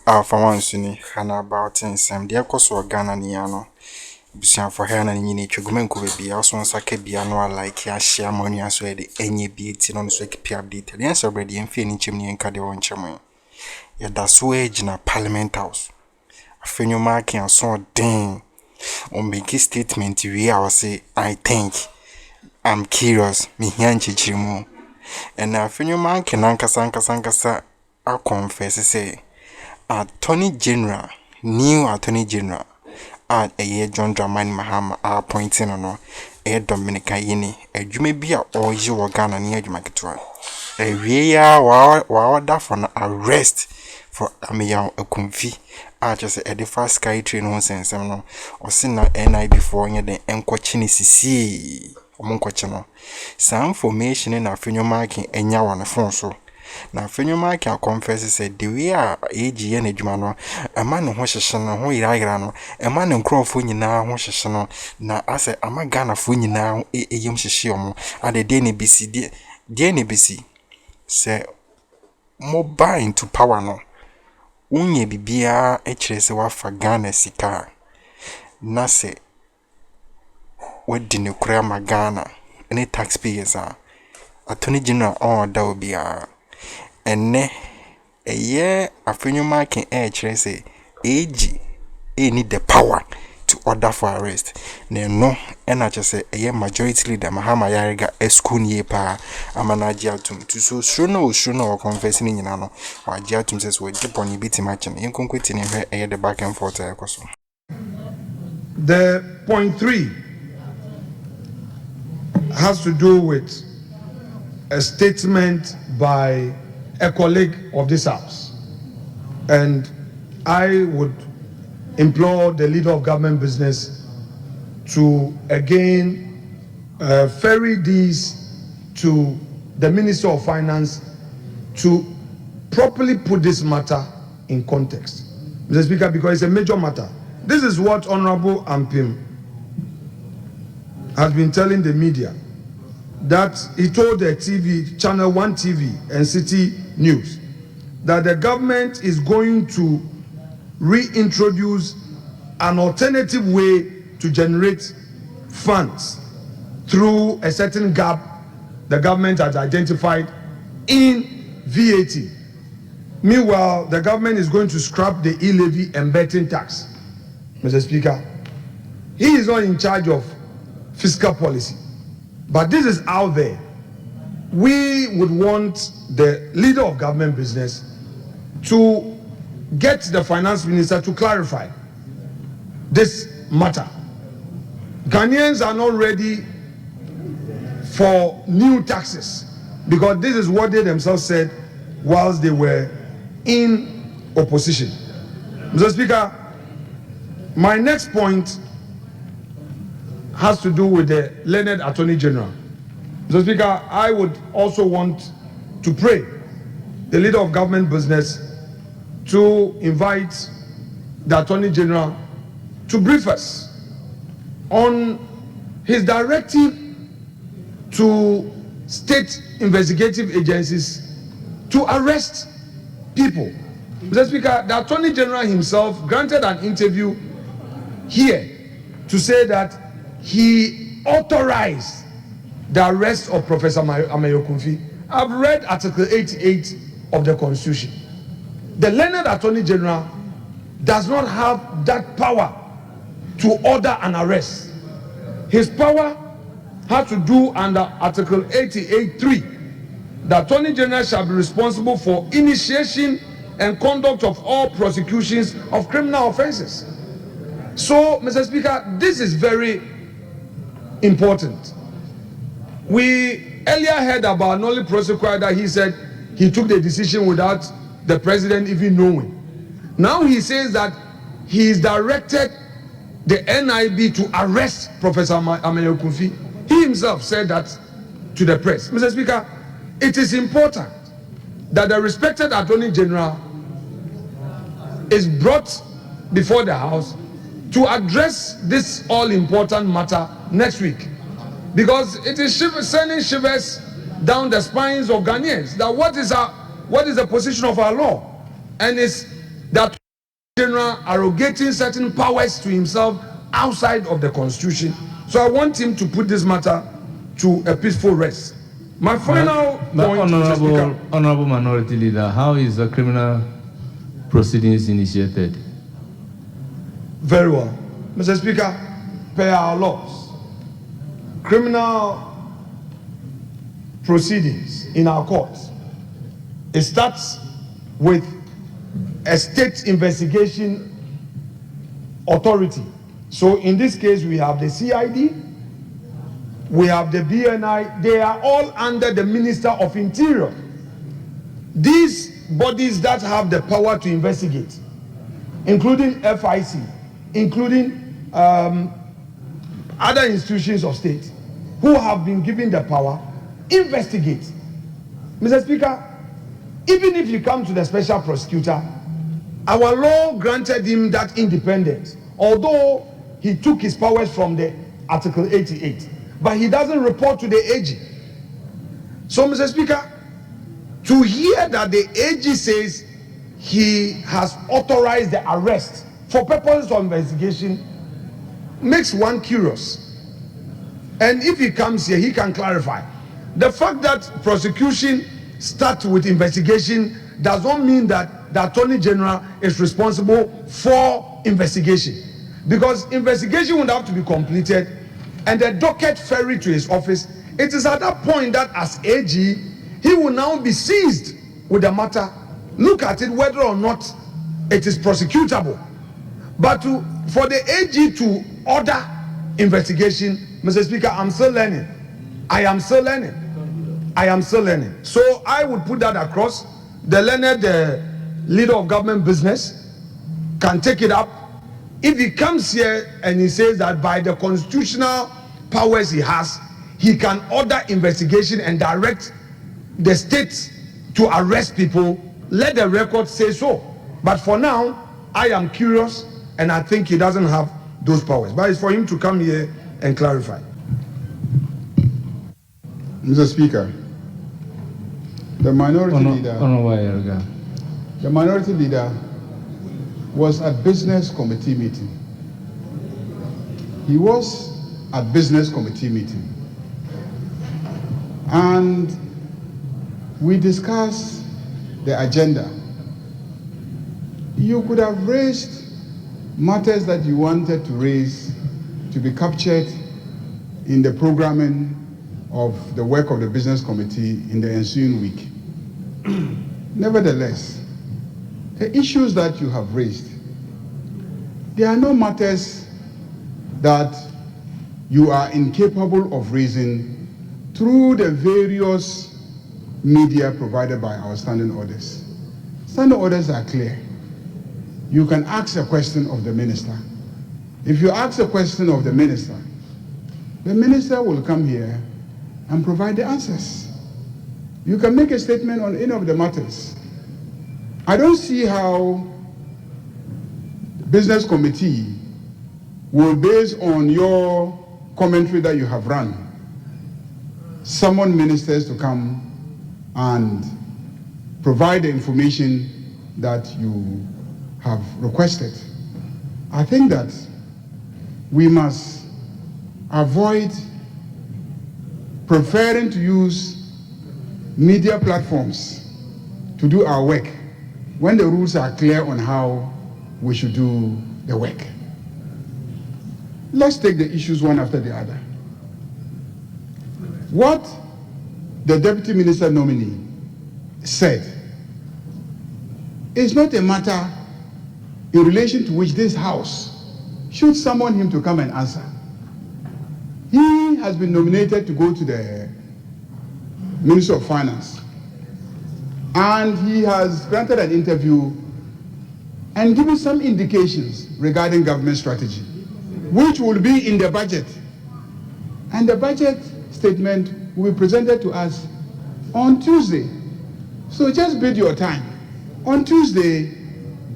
Alpha OneTV Hana about in some dear Coso Ghana Niano. Busian for Hana Nini Chugumenko be also on Sake Biano like ya share money as well the NIB on the Swake update. The answer already in Fini Chimney and Caddy on Chamway. Yet that's wage in a Parliament House. Afenyo Markin and so dang on making statement we I say I think I'm curious me yanchi chimu. And Afenyo Markin Ankasa I confess say Attorney General, new Attorney General, at a year John Dramani Mahama are appointing on a Dominic Ayine, a Jumebia or you Ghana near Jumaktua. A rear wow that for an arrest for Amiya a comfy. I just a the first sky train on sense or seen a NIB before you the Encochini CC or Moncochino. Some information in our Fèaṛ Markin and yaw on the phone so. Na Fèaṛ Markin confess said the way AGN adwuma a man ho hyehye no ho iragira no a man nkrofo nyina ho hyehye no na ase ama Ghana fo nyina eyem hyehye omo ade de ne bisi say mobile into power no unye bibia ekire se wafa Ghana sika na se wadi ne kura ma Ghana any taxpayers Attorney General order obia enne eye Fèaṛ Markin chire say AG need the power to order for arrest no ena chese eye majority leader Mahama Yarega eskun ye pa amanaji atum to so shuno confessing nyina no waji atum says we dip on biti match no inkonkweti ne hwe eye the back and forth ekoso. The point 3 has to do with a statement by a colleague of this house, and I would implore the leader of government business to again ferry these to the Minister of Finance to properly put this matter in context, Mr. Speaker, because it's a major matter. This is what Honorable Ampim has been telling the media, that he told the TV, Channel 1 TV and City News, that the government is going to reintroduce an alternative way to generate funds through a certain gap the government has identified in VAT. Meanwhile, the government is going to scrap the e-levy and betting tax. Mr. Speaker, he is not in charge of fiscal policy, but this is out there. We would want the leader of government business to get the finance minister to clarify this matter. Ghanaians are not ready for new taxes because this is what they themselves said whilst they were in opposition. Mr. Speaker, my next point has to do with the learned Attorney General. Mr. Speaker, I would also want to pray the leader of government business to invite the Attorney General to brief us on his directive to state investigative agencies to arrest people. Mr. Speaker, the Attorney General himself granted an interview here to say that he authorized the arrest of Professor Ameyokunfi. I've read Article 88 of the Constitution. The learned Attorney General does not have that power to order an arrest. His power has to do under Article 88(3). The Attorney General shall be responsible for initiation and conduct of all prosecutions of criminal offenses. So, Mr. Speaker, this is very important. We earlier heard about Nolly Prosecutor that he said he took the decision without the president even knowing. Now he says that he's directed the NIB to arrest Professor Ameyokunfi. He himself said that to the press. Mr. Speaker, it is important that the respected Attorney General is brought before the House to address this all-important matter next week, because it is sending shivers down the spines of Ghanaians that what is the position of our law, and it's that general arrogating certain powers to himself outside of the constitution. So I want him to put this matter to a peaceful rest. My final point, Mr. Speaker. Honorable Minority Leader, how is the criminal proceedings initiated? Very well. Mr. Speaker, per our laws, criminal proceedings in our courts, it starts with a state investigation authority. So in this case, we have the CID, we have the BNI, they are all under the Minister of Interior. These bodies that have the power to investigate, including FIC, including other institutions of state who have been given the power, investigate. Mr. Speaker, even if you come to the special prosecutor, our law granted him that independence, although he took his powers from the Article 88, but he doesn't report to the AG. So, Mr. Speaker, to hear that the AG says he has authorized the arrest for purposes of investigation makes one curious. And if he comes here, he can clarify. The fact that prosecution starts with investigation does not mean that the Attorney General is responsible for investigation, because investigation would have to be completed and the docket ferried to his office. It is at that point that as AG, he will now be seized with the matter, look at it whether or not it is prosecutable. But for the AG to order investigation, Mr. Speaker, I'm still learning. I am still learning. So I would put that across. The learned leader of government business can take it up. If he comes here and he says that by the constitutional powers he has, he can order investigation and direct the states to arrest people, let the record say so. But for now, I am curious, and I think he doesn't have those powers. But it's for him to come here and clarify. Mr. Speaker, the minority leader was at business committee meeting. He was at business committee meeting. And we discussed the agenda. You could have raised matters that you wanted to raise to be captured in the programming of the work of the business committee in the ensuing week. Nevertheless, the issues that you have raised, there are no matters that you are incapable of raising through the various media provided by our standing orders. Standing orders are clear. You can ask a question of the minister. If you ask a question of the minister will come here and provide the answers. You can make a statement on any of the matters. I don't see how the business committee will, based on your commentary that you have run, summon ministers to come and provide the information that you have requested. I think that we must avoid preferring to use media platforms to do our work when the rules are clear on how we should do the work. Let's take the issues one after the other. What the Deputy Minister nominee said is not a matter in relation to which this House should summon him to come and answer. He has been nominated to go to the Minister of Finance, and he has granted an interview and given some indications regarding government strategy, which will be in the budget. And the budget statement will be presented to us on Tuesday. So just bid your time. On Tuesday,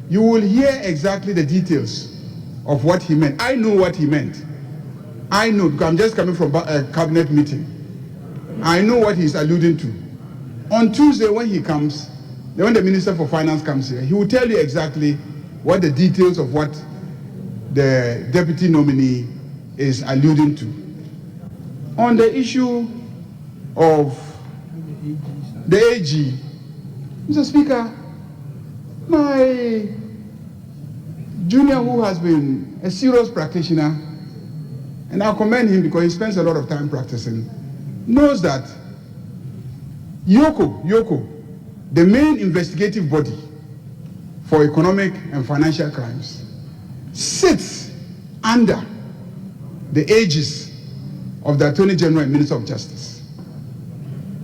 you will hear exactly the details of what he meant. I know what he meant. I know, because I'm just coming from a cabinet meeting. I know what he's alluding to. On Tuesday when he comes, when the Minister for Finance comes here, he will tell you exactly what the details of what the deputy nominee is alluding to. On the issue of the AG, Mr. Speaker, my junior, who has been a serious practitioner, and I commend him because he spends a lot of time practicing, knows that Yoko, the main investigative body for economic and financial crimes, sits under the aegis of the Attorney General and Minister of Justice.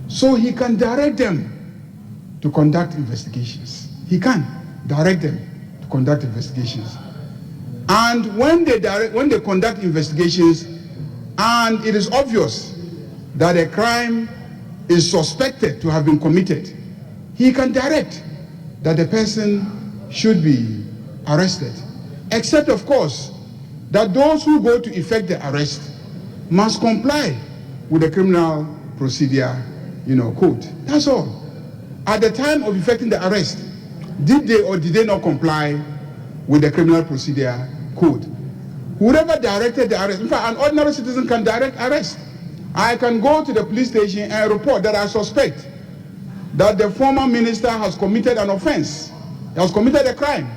So he can direct them to conduct investigations. He can direct them to conduct investigations. And when they conduct investigations and it is obvious that a crime is suspected to have been committed, he can direct that the person should be arrested. Except, of course, that those who go to effect the arrest must comply with the criminal procedure, code. That's all. At the time of effecting the arrest, did they or did they not comply with the criminal procedure code? Whoever directed the arrest, in fact, an ordinary citizen can direct arrest. I can go to the police station and report that I suspect that the former minister has committed an offense, he has committed a crime,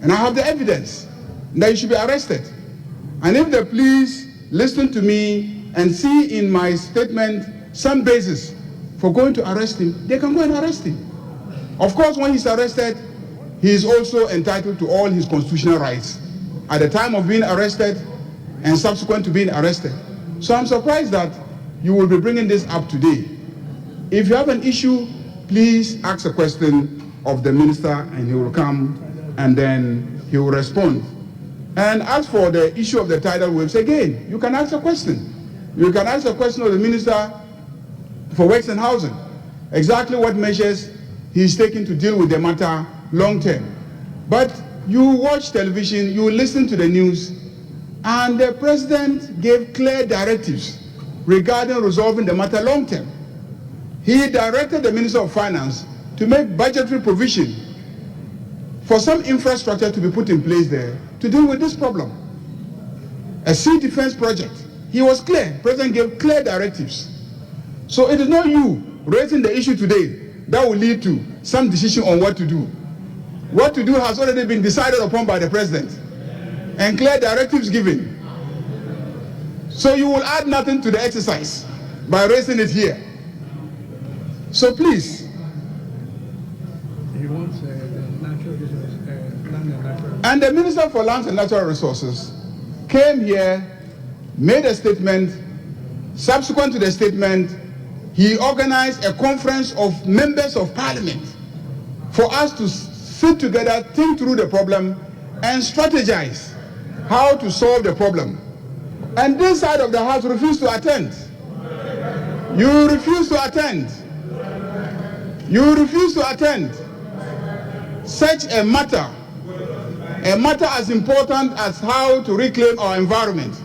and I have the evidence that he should be arrested. And if the police listen to me and see in my statement some basis for going to arrest him, they can go and arrest him. Of course, when he's arrested, he is also entitled to all his constitutional rights at the time of being arrested and subsequent to being arrested. So I'm surprised that you will be bringing this up today. If you have an issue, please ask a question of the minister and he will come and then he will respond. And as for the issue of the tidal waves, again, you can ask a question. You can ask a question of the Minister for Works and Housing, exactly what measures he is taking to deal with the matter long term. But you watch television, you listen to the news, and the President gave clear directives regarding resolving the matter long term. He directed the Minister of Finance to make budgetary provision for some infrastructure to be put in place there to deal with this problem. A sea defense project. He was clear. The President gave clear directives. So it is not you raising the issue today that will lead to some decision on what to do. What to do has already been decided upon by the President and clear directives given. So you will add nothing to the exercise by raising it here. So please. He wants the natural resources, land and natural. And the Minister for Lands and Natural Resources came here, made a statement. Subsequent to the statement, he organized a conference of members of Parliament for us to sit together, think through the problem, and strategize how to solve the problem. And this side of the House refused to attend. You refuse to attend. You refuse to attend. Such a matter as important as how to reclaim our environment,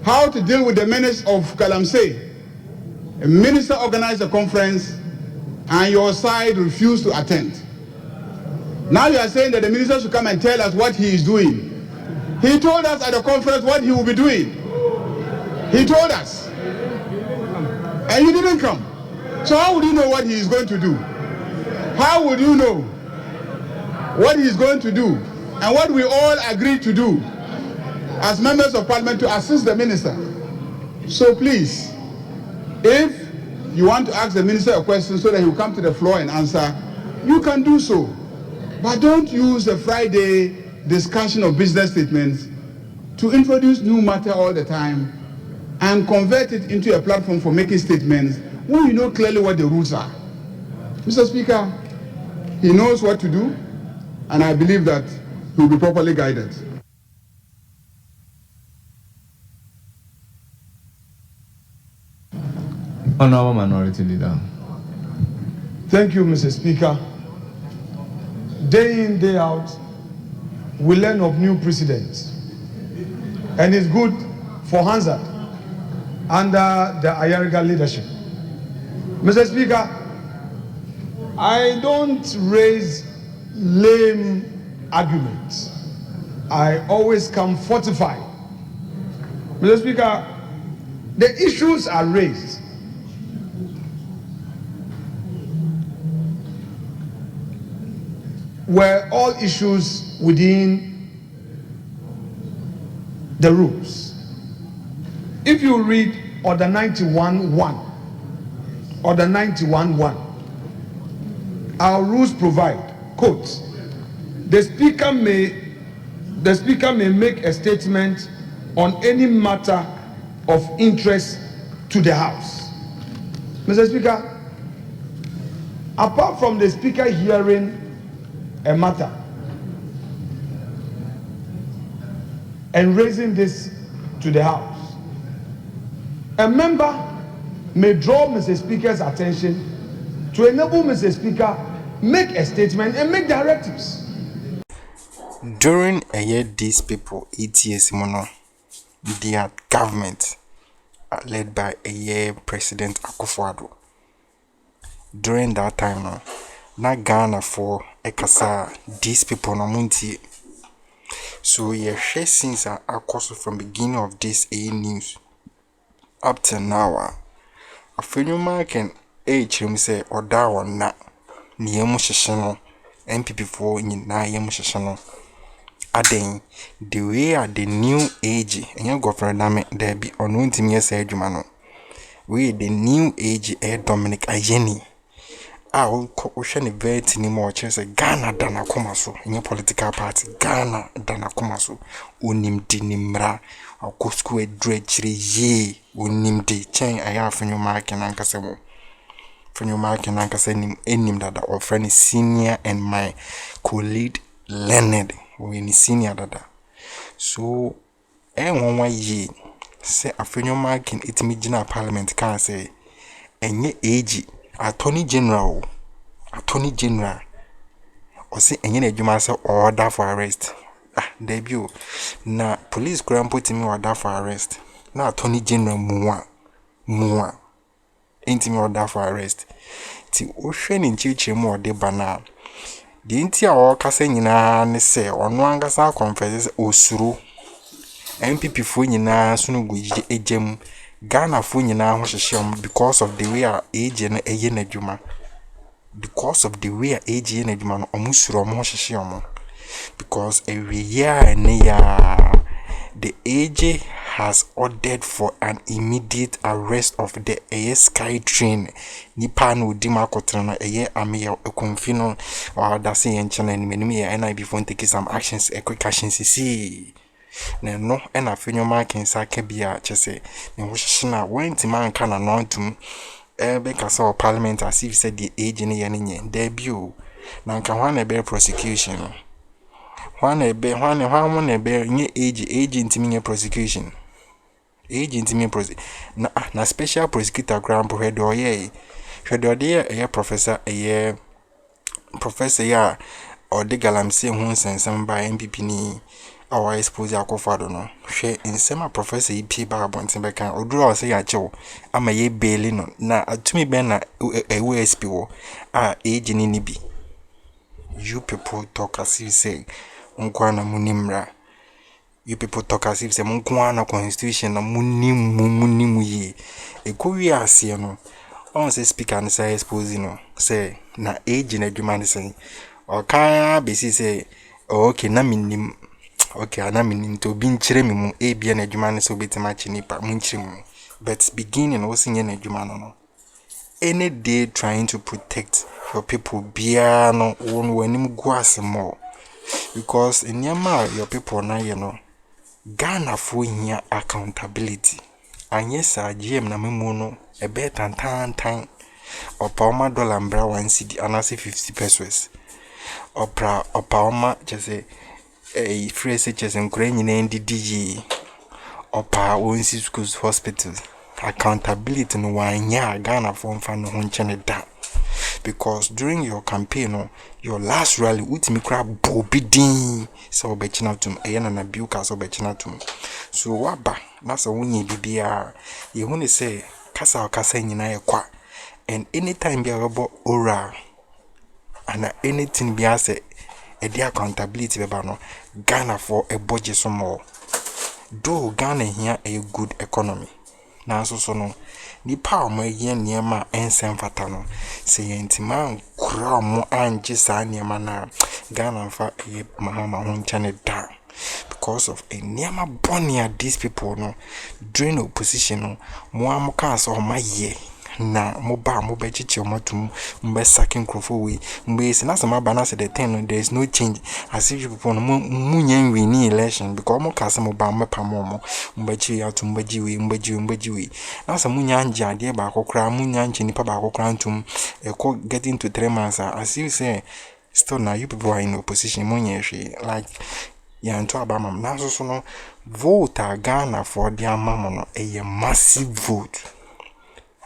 how to deal with the menace of Galamsey. A minister organized a conference and your side refused to attend. Now you are saying that the minister should come and tell us what he is doing. He told us at the conference what he will be doing. He told us. And you didn't come. So how would you know what he is going to do? How would you know what he is going to do and what we all agreed to do as members of Parliament to assist the minister? So please, if you want to ask the minister a question so that he will come to the floor and answer, you can do so. But don't use the Friday discussion of business statements to introduce new matter all the time and convert it into a platform for making statements when you know clearly what the rules are. Mr. Speaker, he knows what to do, and I believe that he will be properly guided. Honorable Minority Leader. Thank you, Mr. Speaker. Day in, day out, we learn of new precedents. And it's good for Hansard under the Ayariga leadership. Mr. Speaker, I don't raise lame argument. I always come fortified. Mr. Speaker, the issues are raised. Were all issues within the rules. If you read Order 91.1, Order 91.1, our rules provide, quote, the speaker may make a statement on any matter of interest to the House. Mr. Speaker, apart from the speaker hearing a matter and raising this to the House, a member may draw Mr. Speaker's attention to enable Mr. Speaker make a statement and make directives. During a year, these people, ETS mono, their government led by a year President Akufo-Addo. During that time, no, na Ghana for ekasa these people no munti. So yeah, since I course from beginning of this news up to now, Afenyo Markin chim say or da or na ni emu shishano MPP for nyina yemu shishano. Aden the way at the new age and your government there be on untimi say adwuma we the new age Dominic Ayine uhwe ne vet ni mo say Ghana dana koma so in political party Ghana dana koma so onimdi nimra akosku edrechire ye onimdi chen aya Afenyo Markin ankasemo Afenyo Markin ankasem enim dada or friend senior and my colleague Leonard when senior dada. So one ye say Afenyo Markin itimi gina parliament can say enye age attorney general or say enye adwuma say order for arrest. Debut na police kura put me order for arrest. Na attorney general muwa intimi order for arrest. Ti ohwe ni nchichi mu ode bana. The intia or kase nyina ne se ono angasa confess osuru MPP fu nyina sunu guji ejem Ghana fu nyina ho hyehyem because of the way age na eye na dwuma, because of the way age na dwuma no omusuru omo hyehyem because every year ne ya the AG has ordered for an immediate arrest of the Sky train. Nipa no dima kotra na ame confino or that say en channel ni NIB for take some actions, quick actions see. No and Afenyo Markin sa kebia chese ne hoshina went man kana nontum be kasa o parliament as if said the age ni yenye debut na nka hwan na be prosecution hwan na be nye age intimi nye prosecution age intimi na special prosecutor grand head or ye professor ya or de galamse hu sensem ba MPP ni our expose Akufo-Addo no hwe nsema professor EP ba bonten be kan oduro o se ya chewo ama ye bail no na atumi be na USP wo age ni NIB. You people talk as if say unkwana munimra. You people talk as if say unkwana constitution na munimu ye ekowi ase no on say speaker and say expose no say na age na adwuma ne say oka be say okay na minim okay ana minim to bi nkyere me mu ebia na adwuma ne so betima chinipa mu nkyere mu but beginning was in na adwuma no any day trying to protect your people bia no won wanim guase more because in your people na you know Ghana for here accountability and yes GM na memu no e be tan opa oma dollar mbra 1 cedi anase 50 pesos opa oma just free SHS nkure nyina ndidi opa onsi schools hospitals accountability no wanya Ghana for mfa no ho nchene da because during your campaign your last rally ultimi kra bobidin so obechina tum eyana na biuka so obechina tum so waba na so wonye bibia ye hu ne say kasa nyina ye kwa and anytime bia robo oral and anything bia say the accountability beba no Ghana for a budget some more. Though Ghana here a good economy. Now so no nipa omo ye niema ensem fata no se yentima nkura mo anje sa niema na Ghana fa ye mahama ho nchane da because of a niema bonia these people no during opposition no mo amuka so ma ye na mo be chichi omatum mbe sakin crofo we mbe se na sama bana se the thing no there is no change as if people no munyen we ni election because mo ka se mo ba mo pa mo mbe chi atum mbe jiwe na se munya anje ade ba kokra munya anje nipa ba kokra ntum getting to 3 months as you say still now you people are in opposition munye like to abama na so no vote Ghana for their mama no a massive vote.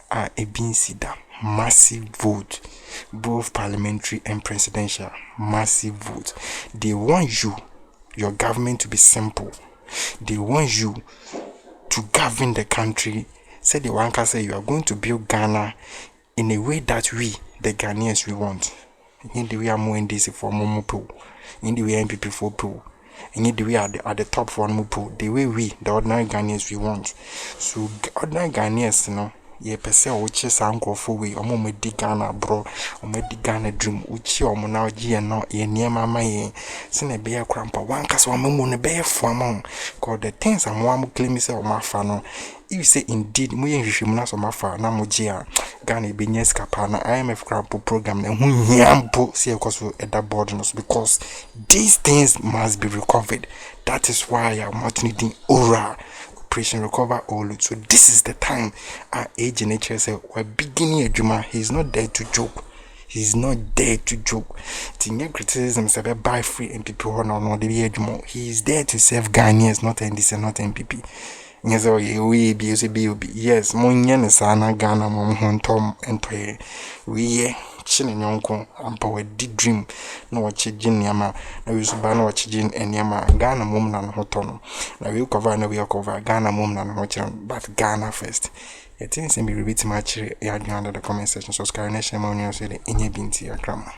A BNCDA, massive vote, both parliamentary and presidential, massive vote. They want your government to be simple. They want you to govern the country. Say the one can say you are going to build Ghana in a way that we, the Ghanaians, we want. In the way I'm more in this for Momopo, in the way MPP for Pro. And the way at the top for Momopo, the way we, the ordinary Ghanaians, we want. So ordinary Ghanaians, you know. Ye pese oche sa nkofo we omo medi Ghana bro omedi Ghana dream uchi omo na ogie no ye niema ma ye se na be yakrampa wankasa omo ne be fo cause the things am claim say omo afa no if say indeed mo ye hwehwem na so mafa na mo gie a Ghana be nyes kapa na IMF crampo program na hu hiampo se ekoso eda board no because these things must be recovered. That is why I'm not needing oral operation recover all. So this is the time our age in nature say we're beginning a juma. He's not there to joke. He's not there to joke. Tinye criticism say buy free MPP or no the age. He is there to serve Ghanaians, not NDC, not MPP. Yes, yes, Munyan sana Ghana mom Tom and we chin yonko ampa di dream no wachijin yama na we so ba no wachijin enyama Ghana mom na hotono na we cover na we cover Ghana mom na hotono but Ghana first. It things be repeat much ya under the comment section. So Sky Nation Money say the NIB Akroma.